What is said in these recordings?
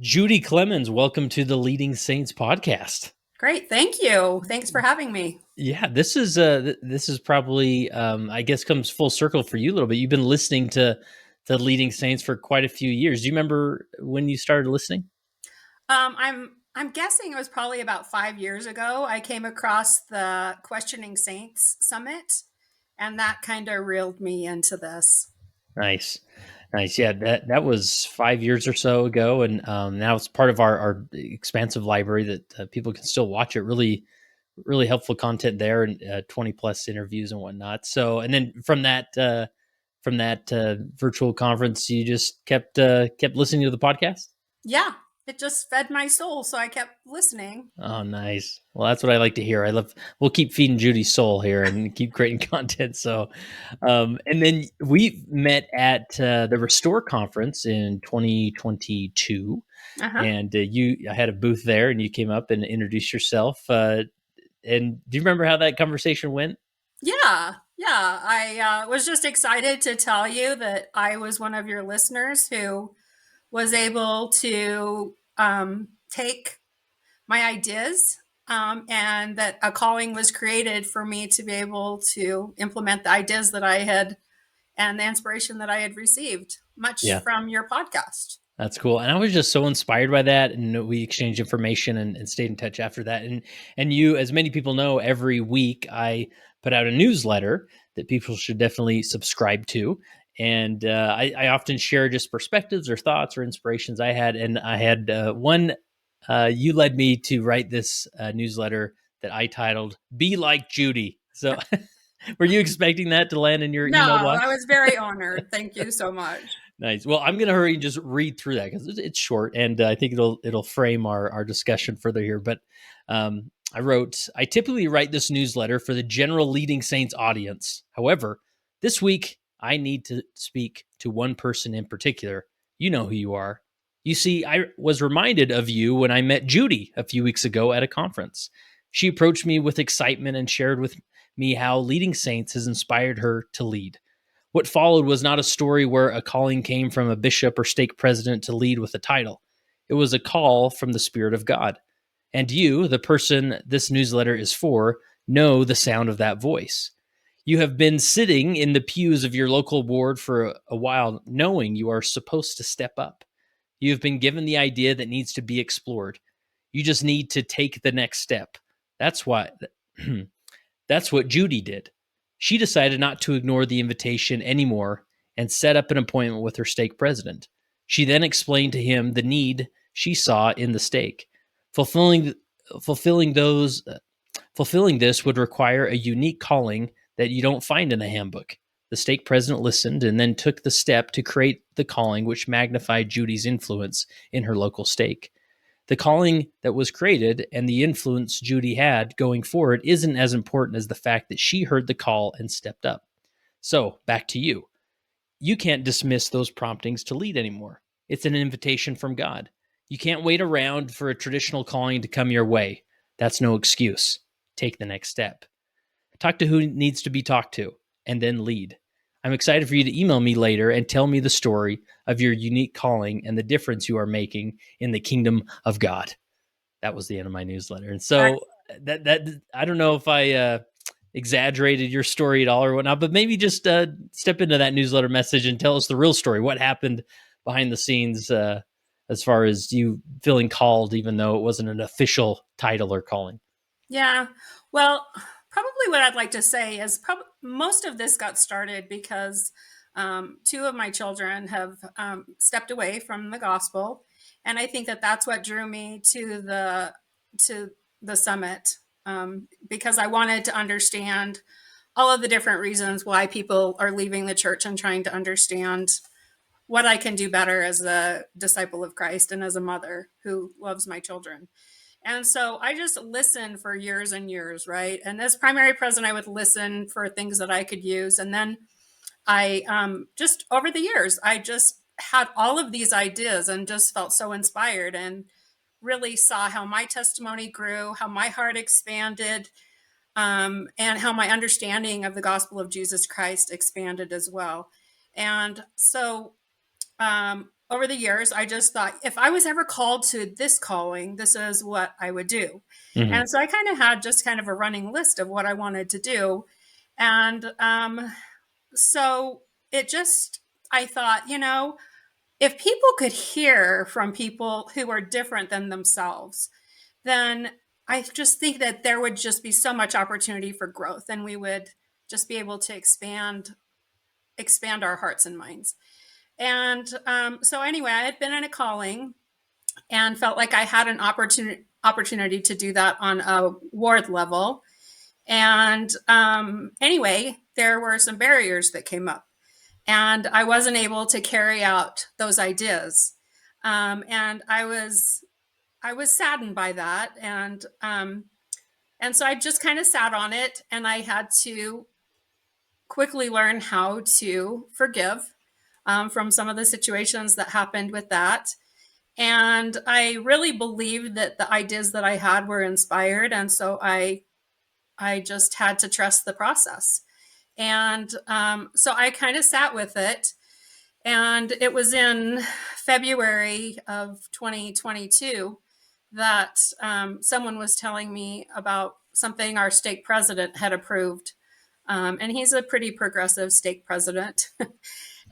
Judy Clemens, welcome to the Leading Saints podcast. Great. Thank you. Thanks for having me. Yeah, this is probably I guess comes full circle for you a little bit. You've been listening to Leading Saints for quite a few years. Do you remember when you started listening? I'm guessing it was probably about 5 years ago. I came across the Questioning Saints Summit, and that kind of reeled me into this. Nice, nice. Yeah, that was 5 years or so ago, and now it's part of our expansive library that people can still watch it. Really helpful content there, and 20 plus interviews and whatnot. So, and then from that virtual conference, you just kept listening to the podcast. Yeah, it just fed my soul, so I kept listening. Oh, nice. Well, that's what I like to hear. I love. We'll keep feeding Judy's soul here and keep creating content. So, and then we met at the Restore conference in 2022, Uh-huh. and I had a booth there, and you came up and introduced yourself. And do you remember how that conversation went? Yeah, yeah. I was just excited to tell you that I was one of your listeners who was able to take my ideas, and that a calling was created for me to be able to implement the ideas that I had and the inspiration that I had received, much Yeah. from your podcast. That's cool. And I was just so inspired by that. And we exchanged information and stayed in touch after that. And you, as many people know, every week I put out a newsletter that people should definitely subscribe to. And I often share just perspectives or thoughts or inspirations I had. And I had one, you led me to write this newsletter that I titled Be Like Judy. So were you expecting that to land in your No, email I box? was very honored. Thank you so much. Nice. Well, I'm going to hurry and just read through that because it's short, and I think it'll frame our discussion further here. But I wrote, I typically write this newsletter for the general Leading Saints audience. However, this week I need to speak to one person in particular. You know who you are. You see, I was reminded of you when I met Judy a few weeks ago at a conference. She approached me with excitement and shared with me how Leading Saints has inspired her to lead. What followed was not a story where a calling came from a bishop or stake president to lead with a title. It was a call from the Spirit of God. And you, the person this newsletter is for, know the sound of that voice. You have been sitting in the pews of your local ward for a while, knowing you are supposed to step up. You have been given the idea that needs to be explored. You just need to take the next step. That's why That's what Judy did. She decided not to ignore the invitation anymore and set up an appointment with her stake president. She then explained to him the need she saw in the stake. Fulfilling fulfilling those fulfilling this would require a unique calling that you don't find in a handbook. The stake president listened and then took the step to create the calling which magnified Judy's influence in her local stake. The calling that was created and the influence Judy had going forward isn't as important as the fact that she heard the call and stepped up. So, back to you. You can't dismiss those promptings to lead anymore. It's an invitation from God. You can't wait around for a traditional calling to come your way. That's no excuse. Take the next step. Talk to who needs to be talked to, and then lead. I'm excited for you to email me later and tell me the story of your unique calling and the difference you are making in the kingdom of God. That was the end of my newsletter. And so that I don't know if I exaggerated your story at all or whatnot, but maybe just step into that newsletter message and tell us the real story. What happened behind the scenes as far as you feeling called, even though it wasn't an official title or calling? Yeah. Well, probably what I'd like to say is most of this got started because two of my children have stepped away from the gospel, and I think that that's what drew me to the summit, because I wanted to understand all of the different reasons why people are leaving the church and trying to understand what I can do better as a disciple of Christ and as a mother who loves my children. And so I just listened for years and years, right? And as primary president, I would listen for things that I could use. And then I just over the years, I just had all of these ideas and just felt so inspired and really saw how my testimony grew, how my heart expanded, and how my understanding of the gospel of Jesus Christ expanded as well. And so over the years, I just thought if I was ever called to this calling, this is what I would do. Hmm. And so I kind of had just kind of a running list of what I wanted to do. And so it just, I thought, if people could hear from people who are different than themselves, then I just think that there would just be so much opportunity for growth, and we would just be able to expand our hearts and minds. And so anyway, I had been in a calling and felt like I had an opportunity to do that on a ward level. And anyway, there were some barriers that came up, and I wasn't able to carry out those ideas. And I was saddened by that, and so I just kind of sat on it, and I had to quickly learn how to forgive from some of the situations that happened with that. And I really believed that the ideas that I had were inspired, and so I just had to trust the process. And so I kind of sat with it. And it was in February of 2022 that someone was telling me about something our stake president had approved. And he's a pretty progressive stake president.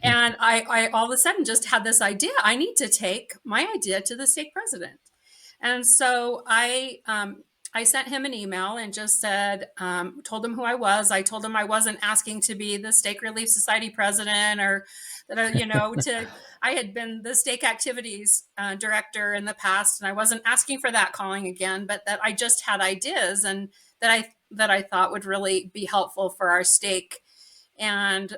And I all of a sudden just had this idea. I need to take my idea to the stake president. And so I sent him an email and just said, told him who I was. I told him I wasn't asking to be the Stake Relief Society president, or that, I had been the stake activities director in the past, and I wasn't asking for that calling again, but that I just had ideas, and that I thought would really be helpful for our stake. And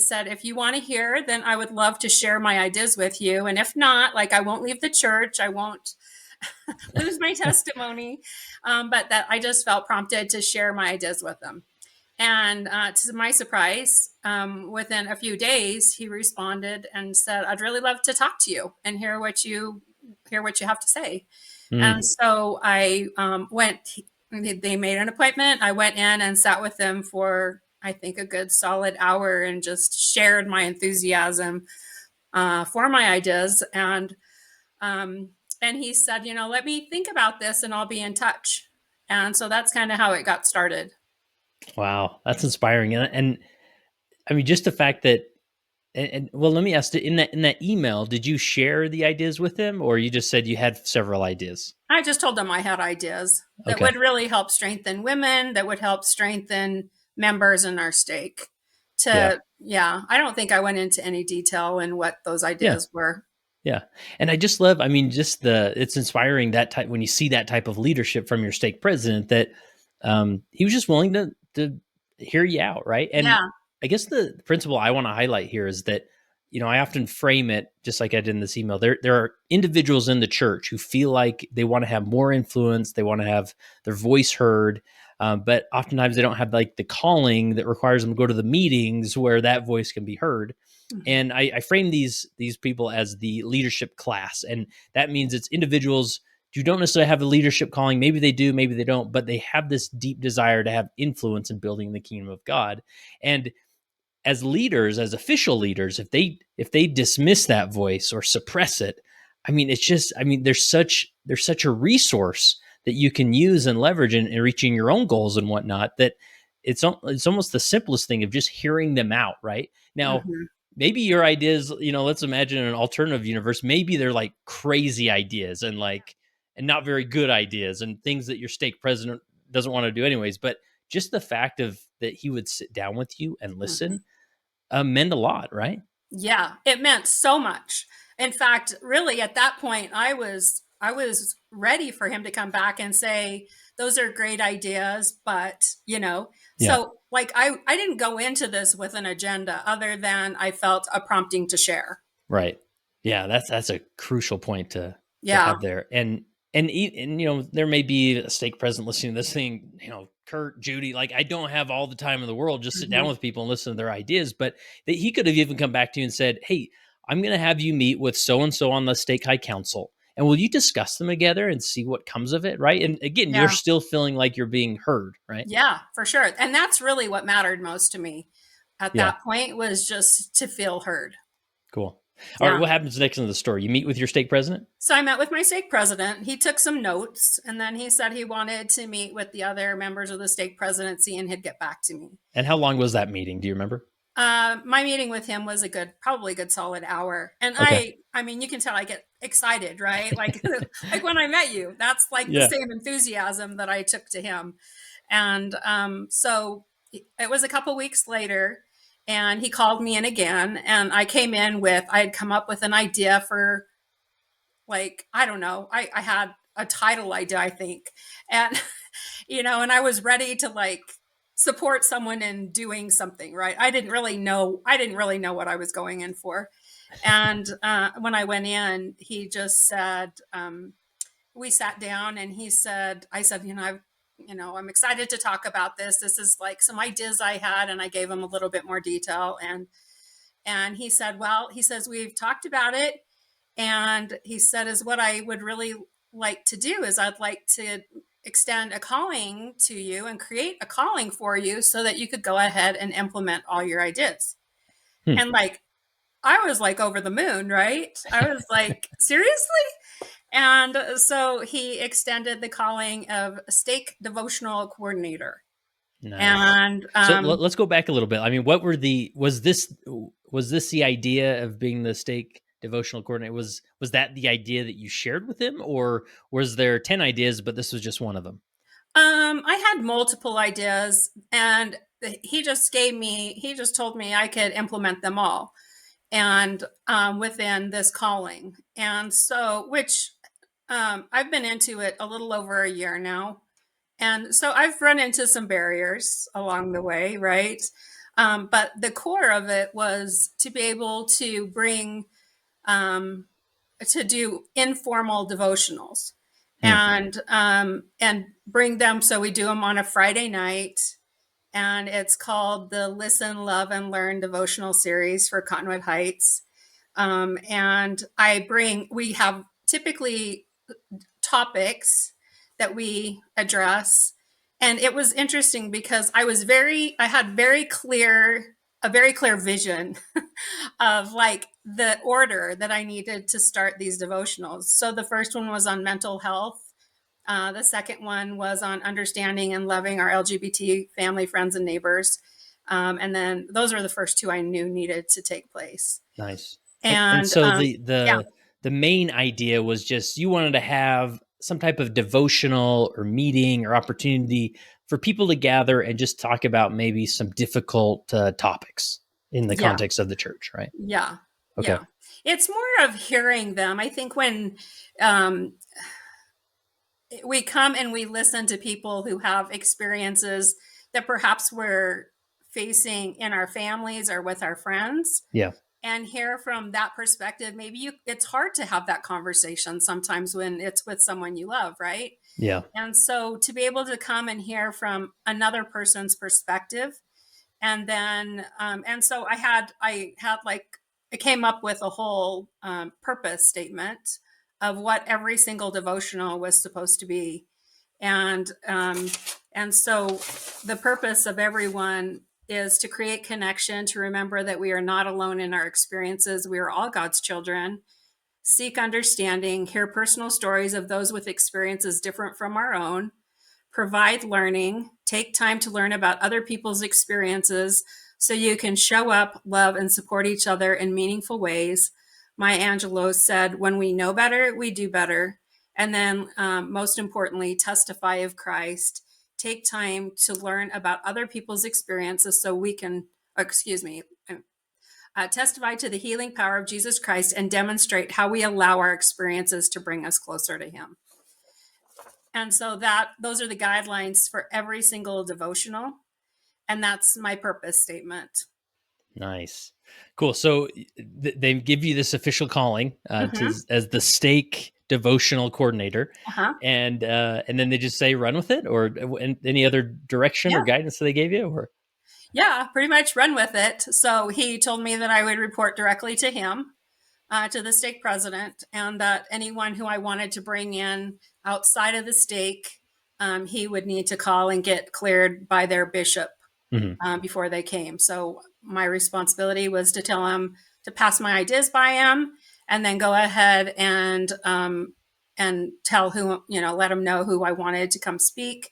said, if you want to hear, then I would love to share my ideas with you. And if not, like, I won't leave the church. I won't lose my testimony. But that I just felt prompted to share my ideas with them. And to my surprise, within a few days, he responded and said, I'd really love to talk to you and hear what you have to say. And Mm. so I went, they made an appointment. I went in and sat with them for, I think, a good solid hour, and just shared my enthusiasm for my ideas. And he said, let me think about this and I'll be in touch. And so that's kind of how it got started. Wow, that's inspiring. And I mean, just the fact that, and well, let me ask, in that email, did you share the ideas with him, or you just said you had several ideas? I just told them I had ideas that Okay. would really help strengthen women, that would help strengthen members in our stake. Yeah. Yeah, I don't think I went into any detail in what those Yeah. ideas were. Yeah. And I just love, I mean, just it's inspiring that type, when you see that type of leadership from your stake president, that he was just willing to hear you out. Right. And Yeah. I guess the principle I want to highlight here is that, I often frame it just like I did in this email. There are individuals in the church who feel like they want to have more influence, they want to have their voice heard, but oftentimes they don't have like the calling that requires them to go to the meetings where that voice can be heard. Mhm. And I frame these people as the leadership class, and that means it's individuals who don't necessarily have a leadership calling. Maybe they do, maybe they don't, but they have this deep desire to have influence in building the kingdom of God. And as leaders, as official leaders, if they dismiss that voice or suppress it, I mean, it's just, I mean, there's such a resource that you can use and leverage in reaching your own goals and whatnot, that it's almost the simplest thing of just hearing them out. Right now, Mhm. maybe your ideas, let's imagine an alternative universe, maybe they're like crazy ideas and not very good ideas and things that your stake president doesn't want to do anyways. But just the fact of that he would sit down with you and Mhm. listen meant a lot, right? Yeah, it meant so much. In fact, really at that point, I was ready for him to come back and say, those are great ideas, but, Yeah. so like I didn't go into this with an agenda other than I felt a prompting to share. Right. Yeah, that's a crucial point to Yeah. have there. And there may be a stake president listening to this thing, Kurt, Judy, like, I don't have all the time in the world, just sit down Mhm. with people and listen to their ideas, but that he could have even come back to you and said, "Hey, I'm going to have you meet with so and so on the stake high council. And will you discuss them together and see what comes of it?" Right? And again, you're Yeah. still feeling like you're being heard, right? Yeah, for sure. And that's really what mattered most to me at Yeah. that point, was just to feel heard. Cool. All right, Yeah. what happens next in the story? You meet with your stake president? So I met with my stake president. He took some notes, and then he said he wanted to meet with the other members of the stake presidency and he'd get back to me. And how long was that meeting? Do you remember? My meeting with him was probably a good solid hour. And Okay. I mean, you can tell I get excited, right? Like, like when I met you, that's like the Yeah. same enthusiasm that I took to him. And so it was a couple weeks later, and he called me in again. And I came in I had come up with an idea for, like, I don't know, I had a title idea, I think. And, and I was ready to like support someone in doing something, right? I didn't really know what I was going in for. And when I went in, he just said, we sat down and I said, I'm excited to talk about this. This is like some ideas I had, and I gave him a little bit more detail. And he said, well, he says, we've talked about it. And he said, is what I would really like to do is I'd like to extend a calling to you and create a calling for you so that you could go ahead and implement all your ideas. Hmm. And like, I was like over the moon, right? I was like, seriously? And so he extended the calling of stake devotional coordinator. Nice. And So let's go back a little bit. I mean, was this the idea of being the stake devotional coordinator? Was that the idea that you shared with him, or was there 10 ideas, but this was just one of them? I had multiple ideas, and he just told me I could implement them all, and within this calling. And so, which I've been into it a little over a year now. And so I've run into some barriers along the way, right? But the core of it was to be able to um, to do informal devotionals, Hmm. and bring them. So we do them on a Friday night, and it's called the Listen, Love, and Learn devotional series for Cottonwood Heights. And we have typically topics that we address. And it was interesting because I had a very clear vision of like the order that I needed to start these devotionals. So the first one was on mental health. The second one was on understanding and loving our LGBT family, friends, and neighbors. And then those are the first two I knew needed to take place. Nice. And And so yeah, the main idea was just you wanted to have some type of devotional or meeting or opportunity for people to gather and just talk about maybe some difficult topics in the yeah, context of the church, right? yeah, Okay. yeah. It's more of hearing them. I think when um, we come and we listen to people who have experiences that perhaps we're facing in our families or with our friends, Yeah. and hear from that perspective, it's hard to have that conversation sometimes when it's with someone you love, right? Yeah. And so to be able to come and hear from another person's perspective, and then and so I came up with a whole purpose statement of what every single devotional was supposed to be. And um, and so the purpose of everyone is to create connection, to remember that we are not alone in our experiences. We are all God's children. Seek understanding, hear personal stories of those with experiences different from our own, provide learning, take time to learn about other people's experiences so you can show up, love, and support each other in meaningful ways. Maya Angelou said, when we know better, we do better. And then, most importantly, testify of Christ. Take time to learn about other people's experiences so we can, excuse me, testify to the healing power of Jesus Christ and demonstrate how we allow our experiences to bring us closer to Him. And so those are the guidelines for every single devotional. And that's my purpose statement. Nice. Cool. So they give you this official calling Mm-hmm. as the stake devotional coordinator, Uh-huh. and then they just say run with it, or any other direction or Yeah. guidance that they gave you, or Yeah. Pretty much run with it. So he told me that I would report directly to him, to the stake president, and that anyone who I wanted to bring in outside of the stake, he would need to call and get cleared by their bishop Mhm. before they came. So my responsibility was to to pass my ideas by him, and then go ahead and tell who, let him know who I wanted to come speak.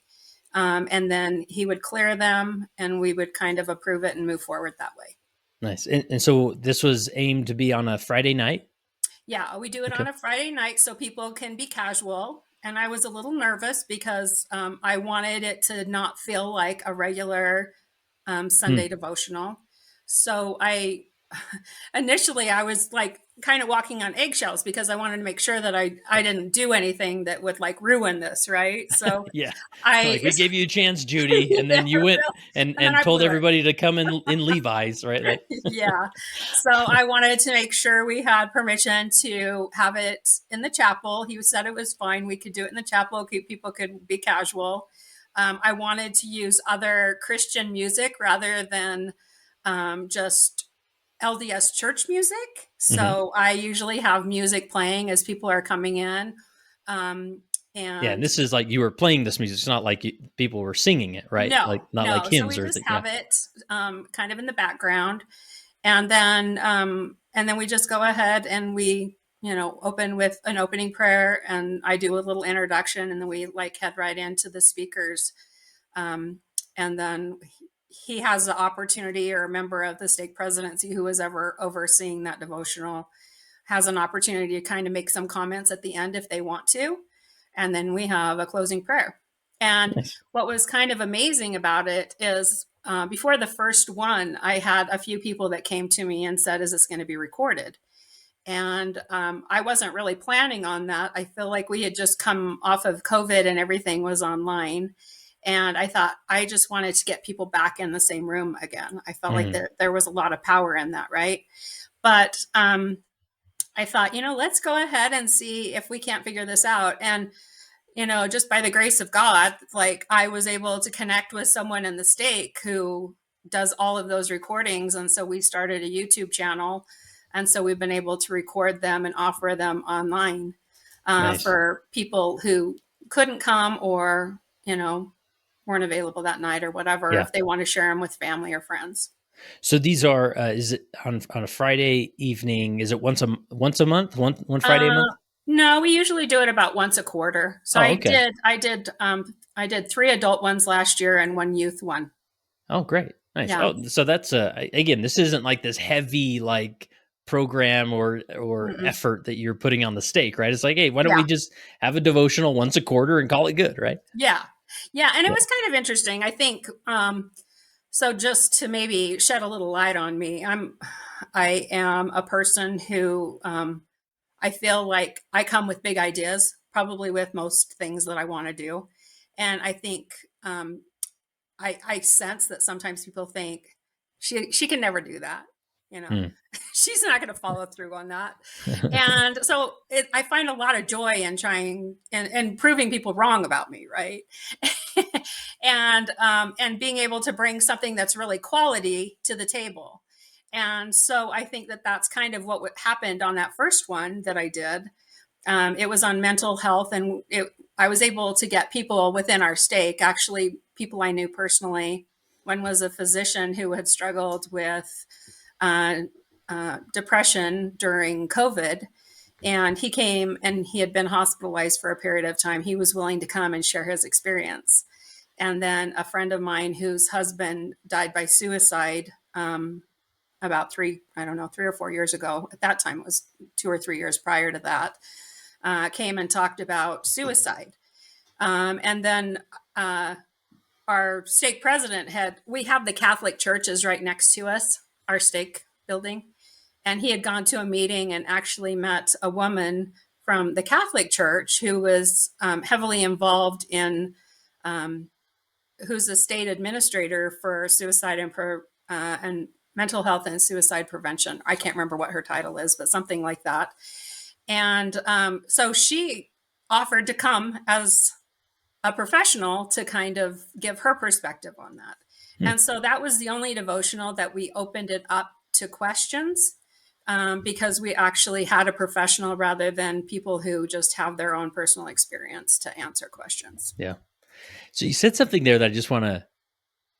And then he would clear them, and we would kind of approve it and move forward that way. Nice. And so this was aimed to be on a Friday night? Yeah, we do it Okay. on a Friday night so people can be casual. And I was a little nervous because I wanted it to not feel like a regular Sunday Hmm. devotional. So initially I was like kind of walking on eggshells because I wanted to make sure that I didn't do anything that would like ruin this, right? So Yeah. I Like, we gave you a chance, Judy, and yeah, then you went and and then and I told blew it. everybody to come in Levi's, right? Like, Yeah. So I wanted to make sure we had permission to have it in the chapel. He said it was fine. We could do it in the chapel. People could be casual. I wanted to use other Christian music rather than just LDS church music. mhm. So I usually have music playing as people are coming in. Um, Yeah, and and this is like you were playing this music. It's not like people were singing it, right? Like, no, not like no. So hymns we or just anything. Yeah. have it kind of in the background. And then we just go ahead and we open with an opening prayer, and I do a little introduction, and then we like head right into the speakers. And then he has the opportunity, or a member of the stake presidency who is ever overseeing that devotional has an opportunity to kind of make some comments at the end if they want to, and then we have a closing prayer. And Nice. what was kind of amazing about it is before the first one, I had a few people that came to me and said, "Is this going to be recorded?" And I wasn't really planning on that. I feel like we had just come off of COVID and everything was online. And I thought I just wanted to get people back in the same room again. I felt like Mhm. there was a lot of power in that, right? But I thought, let's go ahead and see if we can't figure this out. And just by the grace of God, like I was able to connect with someone in the stake who does all of those recordings. And so we started a YouTube channel. And so we've been able to record them and offer them online Nice. for people who couldn't come, or, weren't available that night or whatever, Yeah. if they want to share them with family or friends. So these are, is it on a Friday evening? Is it once a month? One Friday a Uh, month? no, we usually do it about once a quarter. So Oh, okay. I did 3 adult ones last year and 1 youth one. Oh, great. Nice. Yeah. Oh, so that's again, this isn't like this heavy like program or Mm-mm. effort that you're putting on the stake, right? It's like, hey, why don't Yeah. we just have a devotional once a quarter and call it good, right? Yeah. Yeah. And it Yeah. was kind of interesting. I think, so just to maybe shed a little light on me, I am a person who, I feel like I come with big ideas, probably with most things that I want to do. And I think, I sense that sometimes people think she can never do that. You know, Hmm. she's not going to follow through on that. And so I find a lot of joy in trying and proving people wrong about me, right? And being able to bring something that's really quality to the table. And so I think that that's kind of what happened on that first one that I did. It was on mental health, and I was able to get people within our stake, actually people I knew personally. One was a physician who had struggled with uh, depression during COVID, and he came and he had been hospitalized for a period of time. He was willing to come and share his experience. And then a friend of mine whose husband died by suicide about I don't know, 3 or 4 years ago. At that time, it was 2 or 3 years prior to that, came and talked about suicide. And then our stake president we have the Catholic churches right next to us, our stake building. And he had gone to a meeting and actually met a woman from the Catholic Church who was heavily involved in, who's a state administrator for suicide and mental health and suicide prevention. I can't remember what her title is, but something like that. And so she offered to come as a professional to kind of give her perspective on that. Hmm. And so that was the only devotional that we opened it up to questions, because we actually had a professional rather than people who just have their own personal experience to answer questions. Yeah. So you said something there that I just want to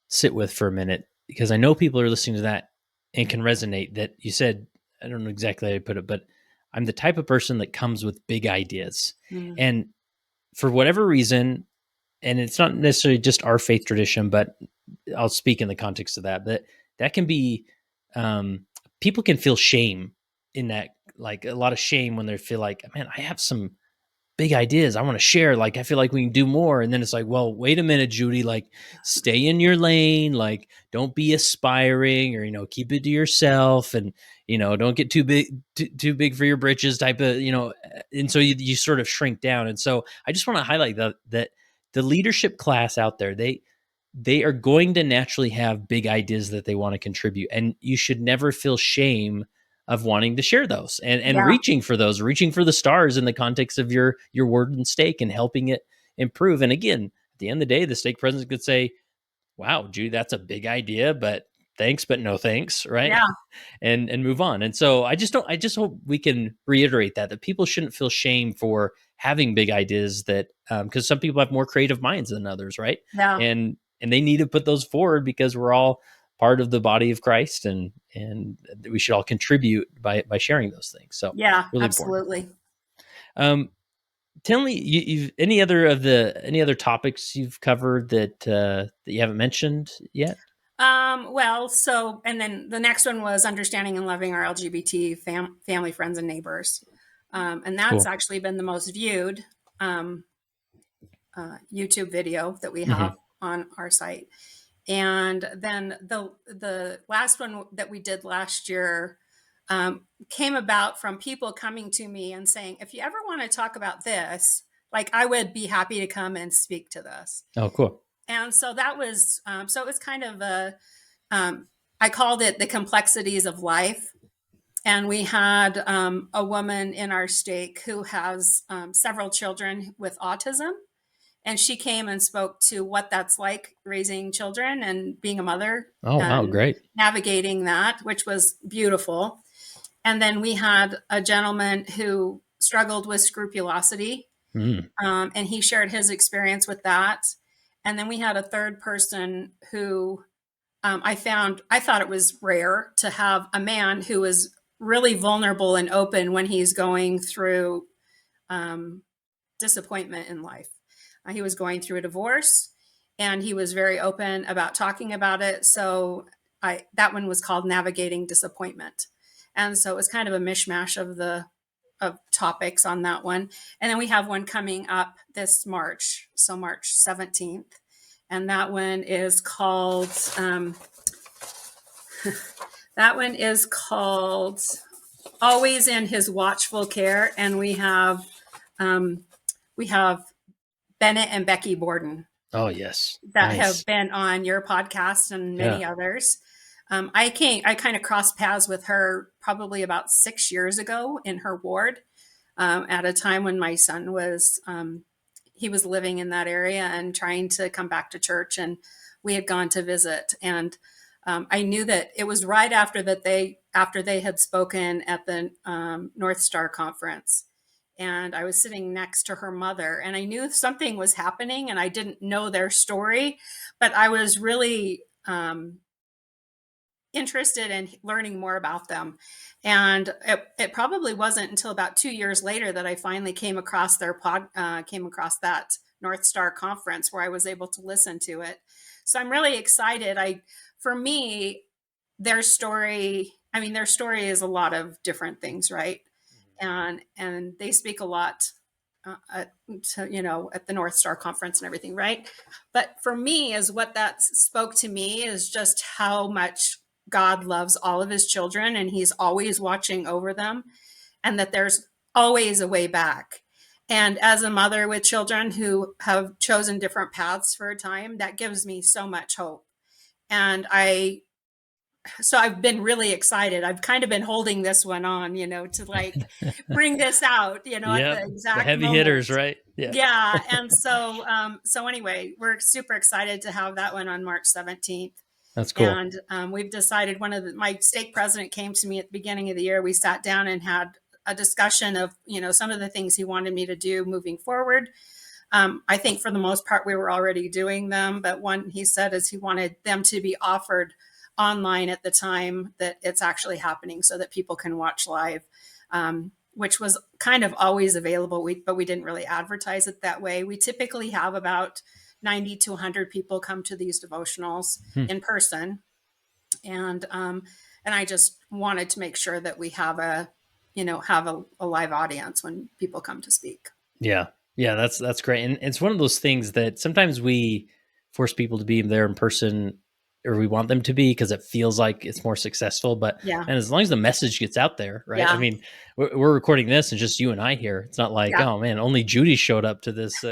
sit with for a minute, because I know people are listening to that and can resonate. That you said I don't know exactly how to put it, but I'm the type of person that comes with big ideas. Mm. And for whatever reason, and it's not necessarily just our faith tradition, but I'll speak in the context of that, but that can be, people can feel shame in that, like a lot of shame when they feel like, man, I have some big ideas I want to share. Like, I feel like we can do more. And then it's like, well, wait a minute, Judy, like stay in your lane. Like, don't be aspiring or, keep it to yourself and, don't get too big, too big for your britches type of, and so you sort of shrink down. And so I just want to highlight that the leadership class out there, they are going to naturally have big ideas that they want to contribute. And you should never feel shame of wanting to share those and Yeah. reaching for the stars in the context of your word and stake and helping it improve. And again, at the end of the day, the stake president could say, wow, Judy, that's a big idea, but thanks, but no thanks, right? Yeah. And move on. And so I just hope we can reiterate that people shouldn't feel shame for having big ideas, that because some people have more creative minds than others, right? Yeah. And they need to put those forward because we're all part of the body of Christ, and we should all contribute by sharing those things. So Yeah. really important. Absolutely. Um, Tell me, you've any other topics you've covered that you haven't mentioned yet? Well, so, and then the next one was understanding and loving our LGBT family, friends, and neighbors. And that's Cool. actually been the most viewed um, YouTube video that we Hmm. have on our site. And then the last one that we did last year came about from people coming to me and saying, if you ever want to talk about this, like I would be happy to come and speak to this. Oh, cool. And so that was so it was kind of um, I called it the complexities of life. And we had a woman in our stake who has several children with autism, and she came and spoke to what that's like raising children and being a mother Oh, wow, and great. navigating that, which was beautiful. And then we had a gentleman who struggled with scrupulosity, Mm. and he shared his experience with that. And then we had a third person who I thought it was rare to have a man who was really vulnerable and open when he's going through um, disappointment in life. He was going through a divorce, and he was very open about talking about it. So that one was called Navigating Disappointment. And so it was kind of a mishmash of topics on that one. And then we have one coming up this March, so March 17th. And that one is called that one is called Always in His Watchful Care. And um, we have Bennett and Becky Borden Oh, yes. that have Nice. been on your podcast and Yeah. many others. I kind of crossed paths with her probably about 6 years ago in her ward, at a time when my son was, he was living in that area and trying to come back to church, and we had gone to visit. And I knew that it was right after after they had spoken at the North Star conference, and I was sitting next to her mother, and I knew something was happening, and I didn't know their story, but I was really interested in learning more about them. And it probably wasn't until about 2 years later that I finally came across came across that North Star conference where I was able to listen to it. So I'm really excited. For me, their story, I mean, their story is a lot of different things, right? And they speak a lot at the North Star conference and everything, right? But for me, is what that spoke to me is just how much God loves all of his children, and he's always watching over them, and that there's always a way back. And as a mother with children who have chosen different paths for a time, that gives me so much hope. And so I've been really excited. I've kind of been holding this one on, to like bring this out, at the Yep. The exact heavy moment. hitters, right? Yeah. Yeah. And so anyway, we're super excited to have that one on March 17th. That's cool. And we've decided my stake president came to me at the beginning of the year. We sat down and had a discussion of, some of the things he wanted me to do moving forward. I think for the most part, we were already doing them. But one he said is he wanted them to be offered online at the time that it's actually happening so that people can watch live, which was kind of always available, but we didn't really advertise it that way. We typically have about 90 to 100 people come to these devotionals Hmm. in person. And I just wanted to make sure that we have a live audience when people come to speak. Yeah. Yeah, that's great. And it's one of those things that sometimes we force people to be there in person, or we want them to be because it feels like it's more successful. But Yeah. and as long as the message gets out there, right? I Yeah. mean, we're recording this and just you and I here. It's not like, Yeah. oh man, only Judy showed up to this.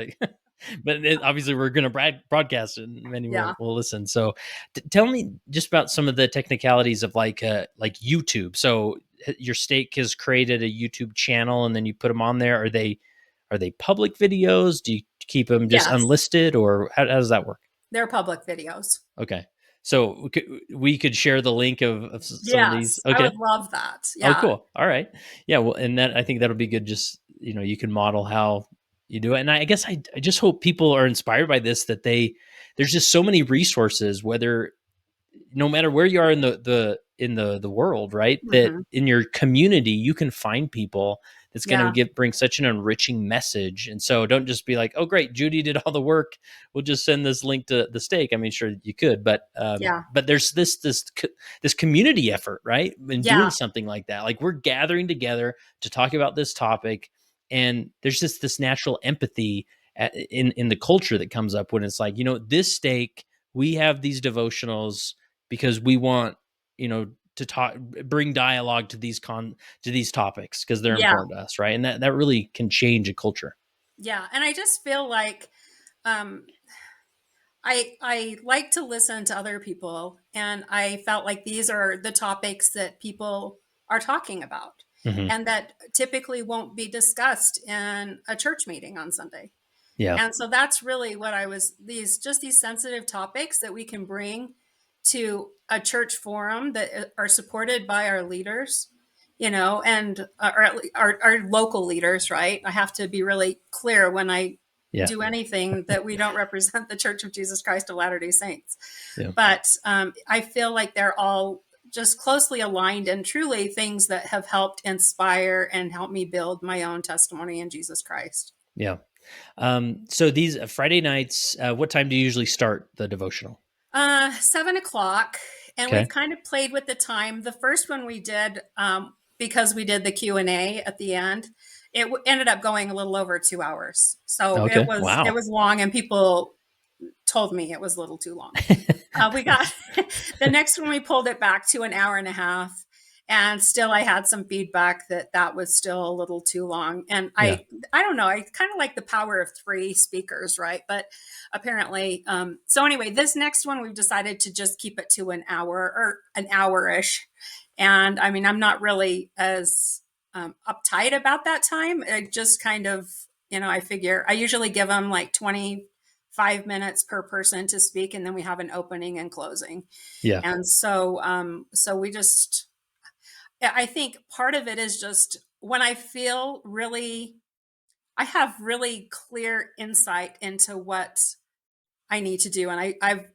But obviously, we're going to broadcast it, and many Yeah. will listen. So, tell me just about some of the technicalities of like YouTube. So, your stake has created a YouTube channel, and then you put them on there. Are they public videos? Do you keep them just Yes. unlisted, or how does that work? They're public videos. Okay, so we could share the link of some of these. Yes. I Okay. would love that. Oh, Yeah. cool. All right. Yeah. Well, and that I think that'll be good. Just you can model how you do it, and I guess I just hope people are inspired by this. That there's just so many resources, whether no matter where you are in the world, right? That Hmm. in your community you can find people that's going to Yeah. bring such an enriching message. And so don't just be like, oh great, Judy did all the work, we'll just send this link to the stake. I mean, sure you could, Yeah. but there's this community effort, right, in doing Yeah. something like that. Like we're gathering together to talk about this topic, and there's just this natural empathy in the culture that comes up when it's like, this stake, we have these devotionals because we want to talk, bring dialogue to these topics because they're Yeah. important to us, right? And that really can change a culture. Yeah. And I just feel like um, I like to listen to other people, and I felt like these are the topics that people are talking about, Hmm. and that typically won't be discussed in a church meeting on Sunday. Yeah. And so that's really what I was these sensitive topics that we can bring to a church forum that are supported by our leaders, and our local leaders, right? I have to be really clear when I Yeah. do anything that we don't represent the Church of Jesus Christ of Latter-day Saints. Yeah. But I feel like they're all just closely aligned and truly things that have helped inspire and help me build my own testimony in Jesus Christ. Yeah. So these Friday nights, what time do you usually start the devotional? 7 o'clock, and we've Okay. kind of played with the time. The first one we did, because we did the Q&A at the end, it ended up going a little over 2 hours. So it Okay. was it Wow. was long, and people told me it was a little too long. We got the next one, we pulled it back to an hour and a half, and still I had some feedback that was still a little too long. And Yeah. I don't know, I kind of like the power of three speakers, right? But apparently, so anyway, this next one we've decided to just keep it to an hour or an hour-ish. And I mean, I'm not really as uptight about that time. I just kind of, I figure I usually give them like 25 minutes per person to speak, and then we have an opening and closing. Yeah. And so we just, I think part of it is just when I feel really, I have really clear insight into what I need to do. And I've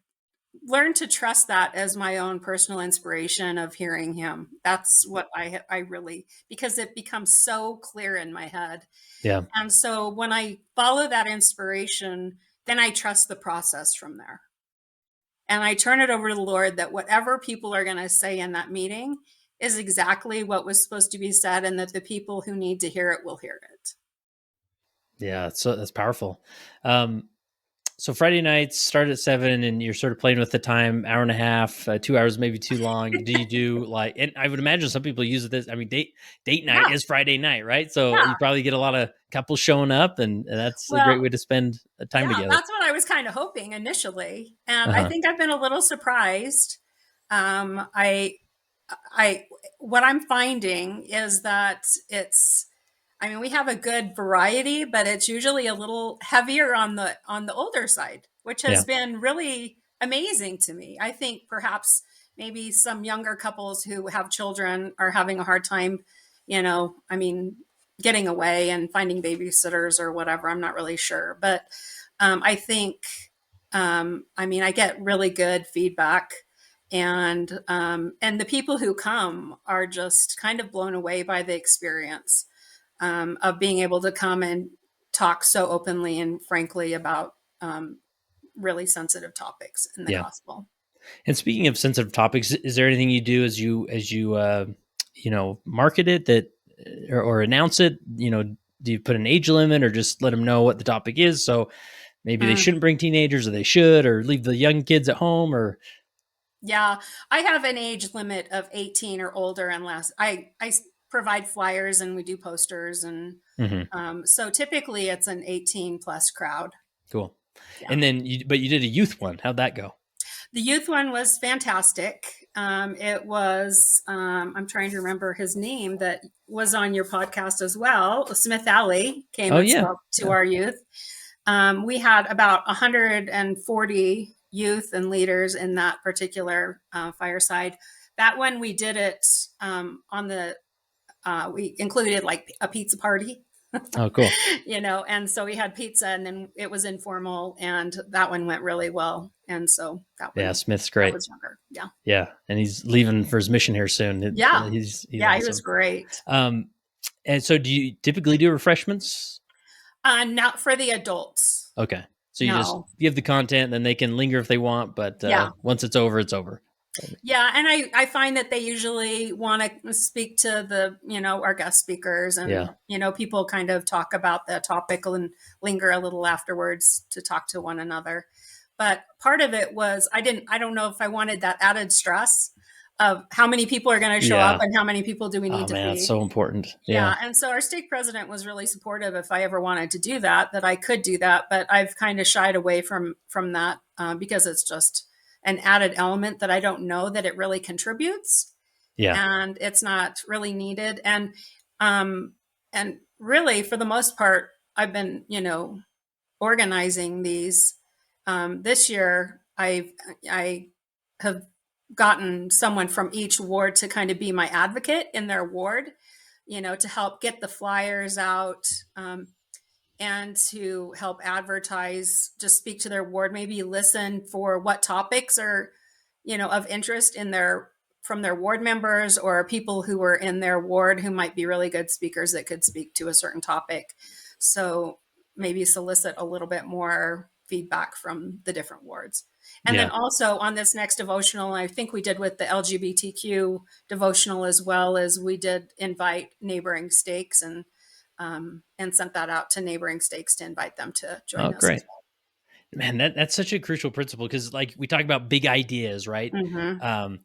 learned to trust that as my own personal inspiration of hearing him. That's what I really, because it becomes so clear in my head. Yeah. And so when I follow that inspiration, then I trust the process from there. And I turn it over to the Lord that whatever people are going to say in that meeting is exactly what was supposed to be said, and that the people who need to hear it will hear it. Yeah. So that's powerful. Um, So Friday nights start at 7, and you're sort of playing with the time, hour and a half, 2 hours, maybe too long. Do you do like, and I would imagine some people use this. I mean, date night Yeah. is Friday night, right? So Yeah. you probably get a lot of couples showing up, and that's a great Well, way to spend time yeah, together. that's what I was kind of hoping initially. And I Uh-huh. think I've been a little surprised. Um, I, I, what I'm finding is that I mean, we have a good variety, but it's usually a little heavier on the older side, which has Yeah. been really amazing to me. I think perhaps maybe some younger couples who have children are having a hard time, I mean, getting away and finding babysitters or whatever. I'm not really sure, but I think, I mean, I get really good feedback, And the people who come are just kind of blown away by the experience of being able to come and talk so openly and frankly about really sensitive topics in the Yeah. gospel. And speaking of sensitive topics, is there anything you do as you market it that or announce it? Do you put an age limit or just let them know what the topic is? So maybe they Mm. shouldn't bring teenagers, or they should, or leave the young kids at home, or Yeah, I have an age limit of 18 or older unless I provide flyers and we do posters. And Mhm. so typically it's an 18 plus crowd. Cool. Yeah. And then, but you did a youth one. How'd that go? The youth one was fantastic. It was, I'm trying to remember his name that was on your podcast as well. Smith Alley came Oh and yeah, spoke to yeah. our youth. We had about 140 youth and leaders in that particular fireside. That one we did it we included like a pizza party. Oh, cool. And so we had pizza and then it was informal and that one went really well. And so Yeah, Smith's that great. was younger. Yeah. Yeah, and he's leaving for his mission here soon. Yeah. He's Yeah. He was awesome. great. And so, do you typically do refreshments? Not for the adults. Okay, so you just No. give the content, and then they can linger if they want. But Yeah. once it's over, it's over. Yeah, and I find that they usually want to speak to our guest speakers, and Yeah, people kind of talk about the topic and linger a little afterwards to talk to one another. But part of it was I don't know if I wanted that added stress of how many people are going to show up yeah. and how many people do we Oh need to man, it's feed. so important. Yeah, Yeah, and so our stake president was really supportive if I ever wanted to do that, that I could do that, but I've kind of shied away from that because it's just an added element that I don't know that it really contributes, yeah, and it's not really needed. And really, for the most part, I've been organizing these. This year, I have gotten someone from each ward to kind of be my advocate in their ward, to help get the flyers out, and to help advertise, just speak to their ward, maybe listen for what topics are, of interest from their ward members or people who were in their ward who might be really good speakers that could speak to a certain topic. So maybe solicit a little bit more feedback from the different wards. And then yeah. also on this next devotional, I think we did with the LGBTQ devotional as well, as we did invite neighboring stakes and sent that out to neighboring stakes to invite them to Oh, join us great. as well. Man, that's such a crucial principle, because like we talk about big ideas, right? Mm-hmm. Um,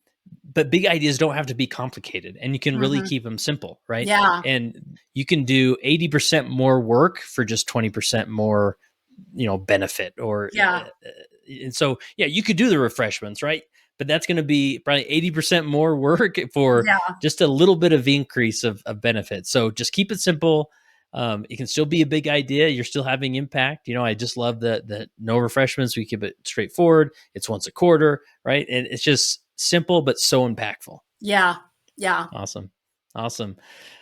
but big ideas don't have to be complicated, and you can really Mm-hmm. keep them simple, right? Yeah. And you can do 80% more work for just 20% more, benefit. Or Yeah. and so yeah, you could do the refreshments, right? But that's going to be probably 80% more work for Yeah. just a little bit of increase of benefit. So just keep it simple. It can still be a big idea. You're still having impact. I just love the no refreshments. We keep it straightforward. It's once a quarter, right? And it's just simple but so impactful. Yeah. Yeah. Awesome, awesome.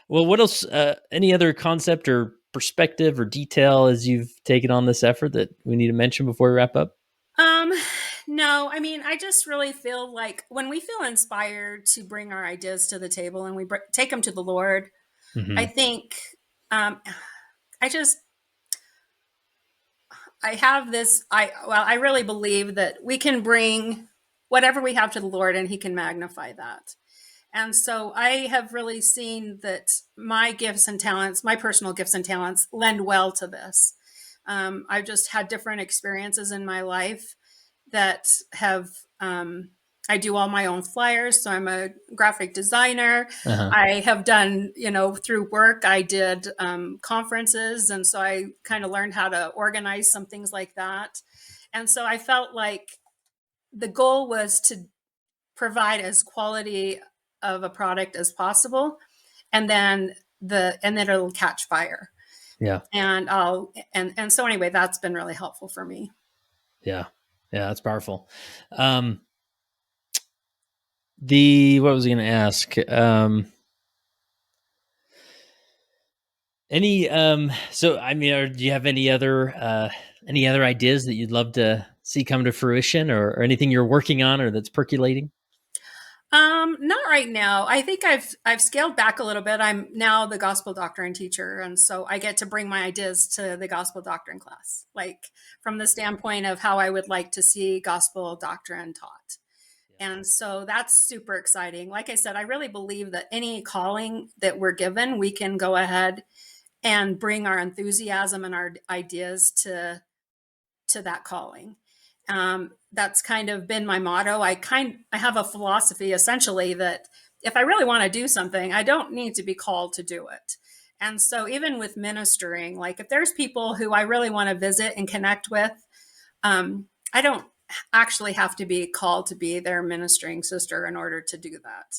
Well, what else? Any other concept or perspective or detail as you've taken on this effort that we need to mention before we wrap up? Um, no, I mean, I just really feel like when we feel inspired to bring our ideas to the table and we take them to the Lord, I Hmm. think, um, I just, I have this, I really believe that we can bring whatever we have to the Lord and he can magnify that. And so I have really seen that my gifts and talents, my personal gifts and talents, lend well to this. I've just had different experiences in my life that have, I do all my own flyers. So I'm a graphic designer. Uh-huh. I have done, through work, I did conferences. And so I kind of learned how to organize some things like that. And so I felt like the goal was to provide as quality of a product as possible, and then it'll catch fire. Yeah, And so anyway, that's been really helpful for me. yeah, yeah. That's powerful. The What was I going to ask? Any So I mean, do you have any other ideas that you'd love to see come to fruition, or anything you're working on or that's percolating? Not right now. I think I've scaled back a little bit. I'm now the gospel doctrine teacher, and so I get to bring my ideas to the gospel doctrine class, like from the standpoint of how I would like to see gospel doctrine taught. And so that's super exciting. Like I said, I really believe that any calling that we're given, we can go ahead and bring our enthusiasm and our ideas to that calling. That's kind of been my motto. I have a philosophy essentially that if I really want to do something, I don't need to be called to do it. And so even with ministering, like if there's people who I really want to visit and connect with, I don't actually have to be called to be their ministering sister in order to do that.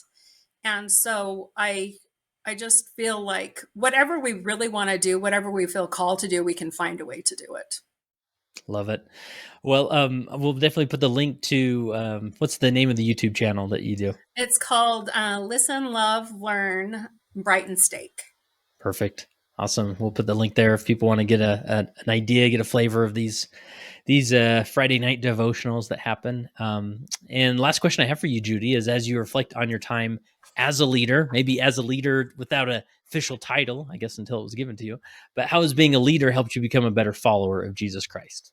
And so I just feel like whatever we really want to do, whatever we feel called to do, we can find a way to do it. Love it. Well, we'll definitely put the link to what's the name of the YouTube channel that you do? It's called Listen, Love, Learn, Brighton Steak. Perfect. Awesome. We'll put the link there if people want to get an idea, get a flavor of these Friday night devotionals that happen. And last question I have for you, Judy, is as you reflect on your time as a leader, maybe as a leader without an official title, I guess until it was given to you, but how has being a leader helped you become a better follower of Jesus Christ?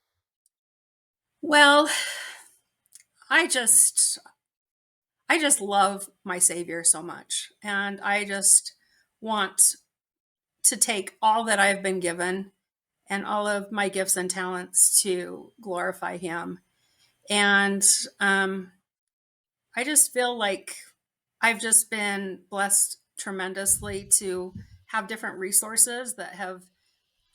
Well, I just I just love my Savior so much, and I just want to take all that I've been given and all of my gifts and talents to glorify Him. And I just feel like I've just been blessed tremendously to have different resources that have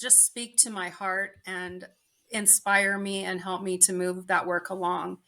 just speak to my heart and inspire me and help me to move that work along.